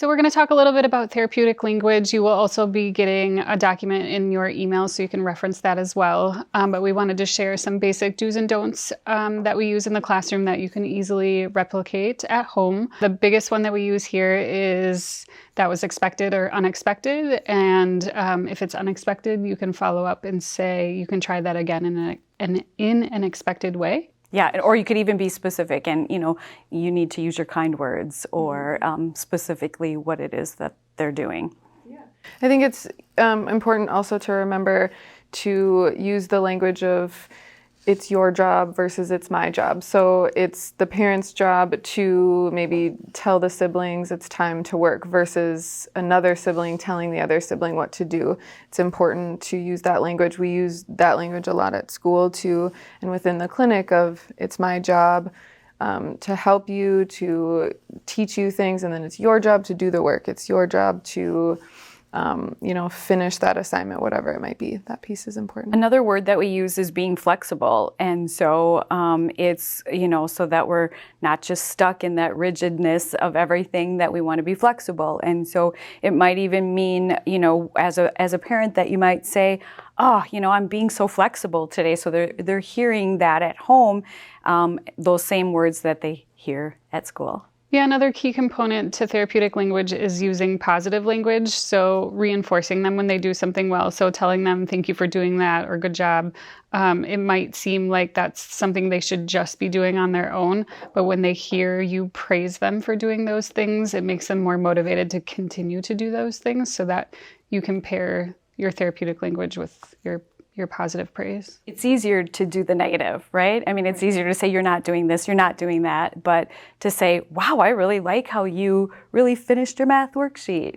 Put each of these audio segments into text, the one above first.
So we're going to talk a little bit about therapeutic language. You will also be getting a document in your email, so you can reference that as well. But we wanted to share some basic do's and don'ts that we use in the classroom that you can easily replicate at home. The biggest one that we use here is that was expected or unexpected. And if it's unexpected, you can follow up and say, you can try that again in an expected way. Yeah, or you could even be specific and, you need to use your kind words or specifically what it is that they're doing. Yeah. I think it's important also to remember to use the language of it's your job versus it's my job. So it's the parent's job to maybe tell the siblings it's time to work versus another sibling telling the other sibling what to do. It's important to use that language. We use that language a lot at school too, and within the clinic of it's my job to help you, to teach you things, and then it's your job to do the work. It's your job to finish that assignment, whatever it might be. That piece is important. Another word that we use is being flexible. And so it's, so that we're not just stuck in that rigidness of everything, that we want to be flexible. And so it might even mean, as a parent that you might say, oh, I'm being so flexible today. So they're hearing that at home, those same words that they hear at school. Yeah, another key component to therapeutic language is using positive language, so reinforcing them when they do something well. So telling them, thank you for doing that, or good job. It might seem like that's something they should just be doing on their own, but when they hear you praise them for doing those things, it makes them more motivated to continue to do those things, so that you can pair your therapeutic language with your positive praise. It's easier to do the negative, right? I mean, it's easier to say you're not doing this, you're not doing that, but to say, wow, I really like how you really finished your math worksheet,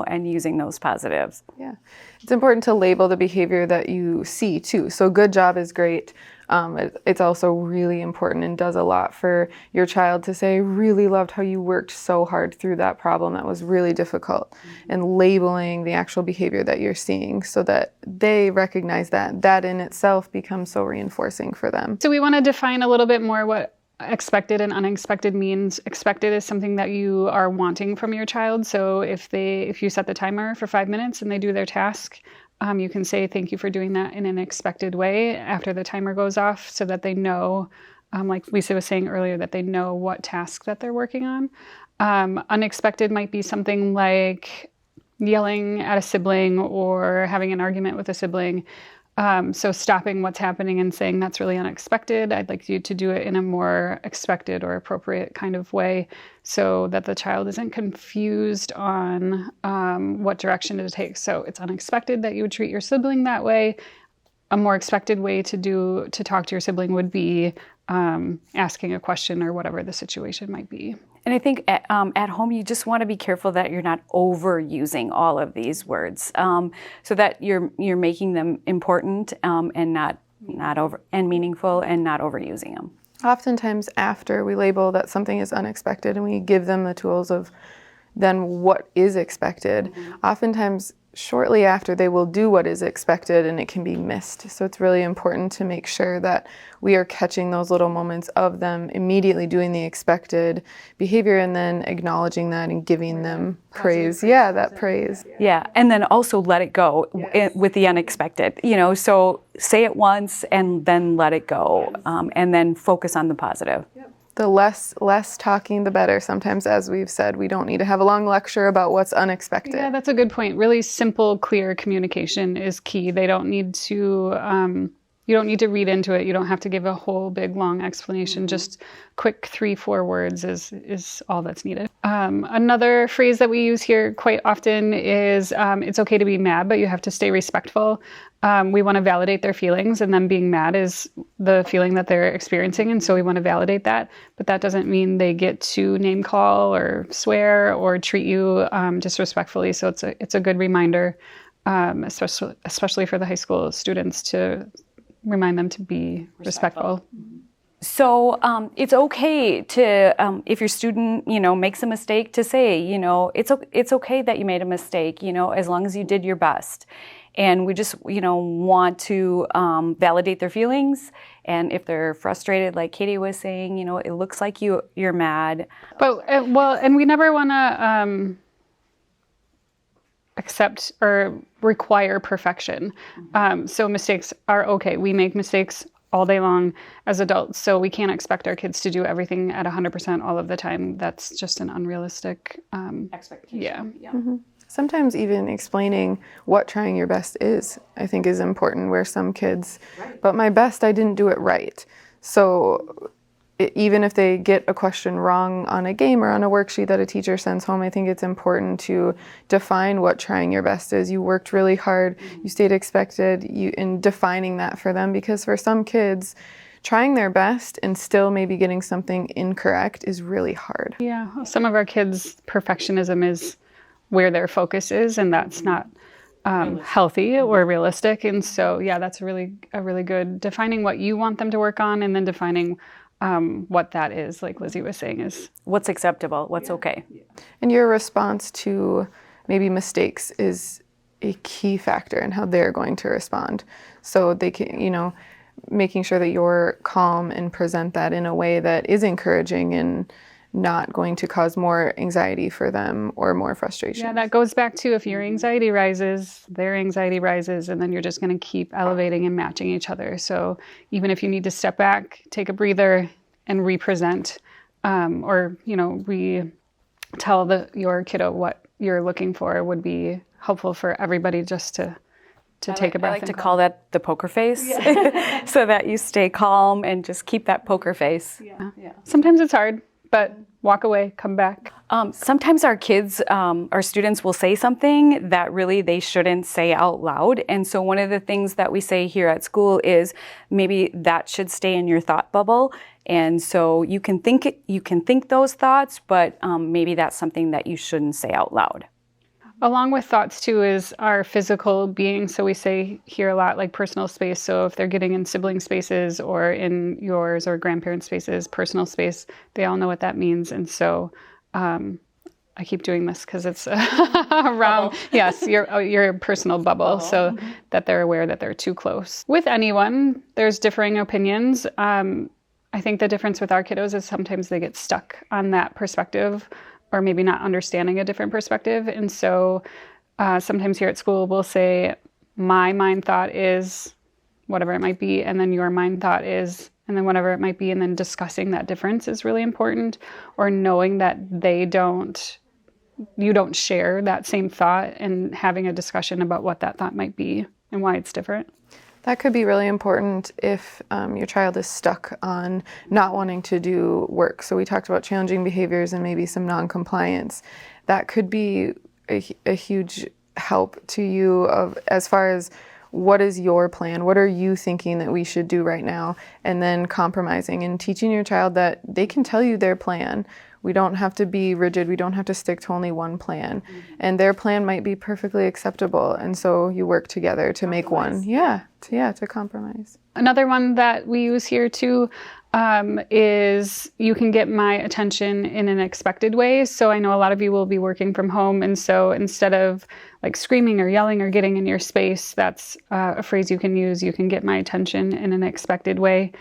and using those positives. Yeah. It's important to label the behavior that you see too. So good job is great. It's also really important and does a lot for your child to say, really loved how you worked so hard through that problem that was really difficult, and labeling the actual behavior that you're seeing so that they recognize that in itself becomes so reinforcing for them. So we want to define a little bit more what expected and unexpected means. Expected is something that you are wanting from your child. So if you set the timer for 5 minutes and they do their task, you can say, thank you for doing that in an expected way after the timer goes off, so that they know, like Lisa was saying earlier, that they know what task that they're working on. Unexpected might be something like yelling at a sibling or having an argument with a sibling. So stopping what's happening and saying, that's really unexpected. I'd like you to do it in a more expected or appropriate kind of way, so that the child isn't confused on what direction to take. So it's unexpected that you would treat your sibling that way. A more expected way to talk to your sibling would be asking a question or whatever the situation might be. And I think at home, you just want to be careful that you're not overusing all of these words, so that you're making them important and not over and meaningful, and not overusing them. Oftentimes, after we label that something is unexpected and we give them the tools of then what is expected, oftentimes shortly after they will do what is expected and it can be missed. So it's really important to make sure that we are catching those little moments of them immediately doing the expected behavior and then acknowledging that and giving them praise. Yeah, that praise. Yeah, and then also let it go with the unexpected. So say it once and then let it go, and then focus on the positive. The less talking, the better. Sometimes, as we've said, we don't need to have a long lecture about what's unexpected. Yeah, that's a good point. Really simple, clear communication is key. They don't need to, you don't need to read into it. You don't have to give a whole big, long explanation. Just quick 3-4 words is all that's needed. Another phrase that we use here quite often is, it's okay to be mad, but you have to stay respectful. We want to validate their feelings, and them being mad is the feeling that they're experiencing, and so we want to validate that. But that doesn't mean they get to name call or swear or treat you disrespectfully. So it's a good reminder, especially for the high school students, to remind them to be respectful. So it's okay to, if your student, makes a mistake, to say, it's okay that you made a mistake, as long as you did your best. And we just, want to validate their feelings. And if they're frustrated, like Katie was saying, it looks like you're mad. But, and we never want to accept or require perfection. So mistakes are okay. We make mistakes all day long as adults, so we can't expect our kids to do everything at 100% all of the time. That's just an unrealistic expectation. Yeah. Sometimes even explaining what trying your best is, I think, is important, where some kids, but my best, I didn't do it right. So even if they get a question wrong on a game or on a worksheet that a teacher sends home, I think it's important to define what trying your best is. You worked really hard, you stayed expected, in defining that for them, because for some kids, trying their best and still maybe getting something incorrect is really hard. Yeah, some of our kids' perfectionism is where their focus is, and that's not healthy or realistic. And so, yeah, that's a really good defining what you want them to work on, and then defining what that is, like Lizzie was saying, is what's acceptable, what's okay. And your response to maybe mistakes is a key factor in how they're going to respond. So they can, making sure that you're calm and present that in a way that is encouraging and not going to cause more anxiety for them or more frustration. Yeah, that goes back to, if your anxiety rises, their anxiety rises, and then you're just going to keep elevating and matching each other. So even if you need to step back, take a breather, and represent, or tell your kiddo what you're looking for, would be helpful for everybody, just to take a breath. I like to call that the poker face, so that you stay calm and just keep that poker face. Yeah. Sometimes it's hard, but walk away, come back. Sometimes our kids, our students will say something that really they shouldn't say out loud. And so one of the things that we say here at school is maybe that should stay in your thought bubble. And so you can think those thoughts, but maybe that's something that you shouldn't say out loud. Along with thoughts too is our physical being. So we say here a lot, like personal space. So if they're getting in sibling spaces or in yours or grandparent spaces, personal space, they all know what that means. And so I keep doing this because it's around, yes, your personal bubble, so that they're aware that they're too close. With anyone, there's differing opinions. I think the difference with our kiddos is sometimes they get stuck on that perspective, or maybe not understanding a different perspective. And so sometimes here at school, we'll say, my mind thought is whatever it might be, and then your mind thought is, and then whatever it might be, and then discussing that difference is really important, or knowing that you don't share that same thought, and having a discussion about what that thought might be and why it's different. That could be really important if your child is stuck on not wanting to do work. So we talked about challenging behaviors and maybe some non-compliance. That could be a huge help to you as far as what is your plan? What are you thinking that we should do right now? And then compromising and teaching your child that they can tell you their plan. We don't have to be rigid. We don't have to stick to only one plan. And their plan might be perfectly acceptable. And so you work together to make one. To compromise. Another one that we use here too is, you can get my attention in an expected way. So I know a lot of you will be working from home. And so instead of like screaming or yelling or getting in your space, that's a phrase you can use. You can get my attention in an expected way.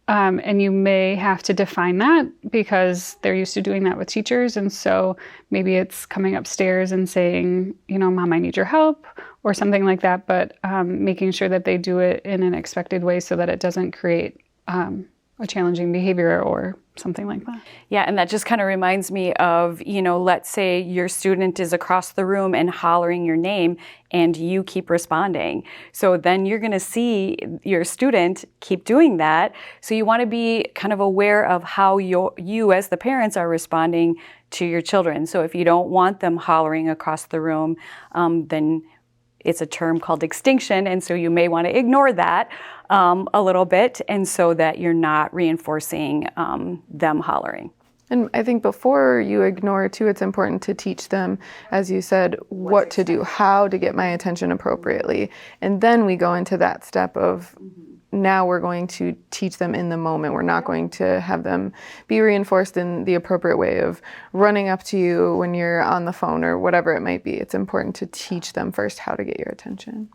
And you may have to define that because they're used to doing that with teachers. And so maybe it's coming upstairs and saying, Mom, I need your help, or something like that. But making sure that they do it in an expected way so that it doesn't create a challenging behavior or something like that. Yeah, and that just kind of reminds me of, let's say your student is across the room and hollering your name and you keep responding. So then you're going to see your student keep doing that. So you want to be kind of aware of how you as the parents are responding to your children. So if you don't want them hollering across the room, then it's a term called extinction, and so you may want to ignore that a little bit, and so that you're not reinforcing them hollering. And I think before you ignore too, it's important to teach them, as you said, what to do, how to get my attention appropriately. And then we go into that step of now we're going to teach them in the moment. We're not going to have them be reinforced in the appropriate way of running up to you when you're on the phone or whatever it might be. It's important to teach them first how to get your attention.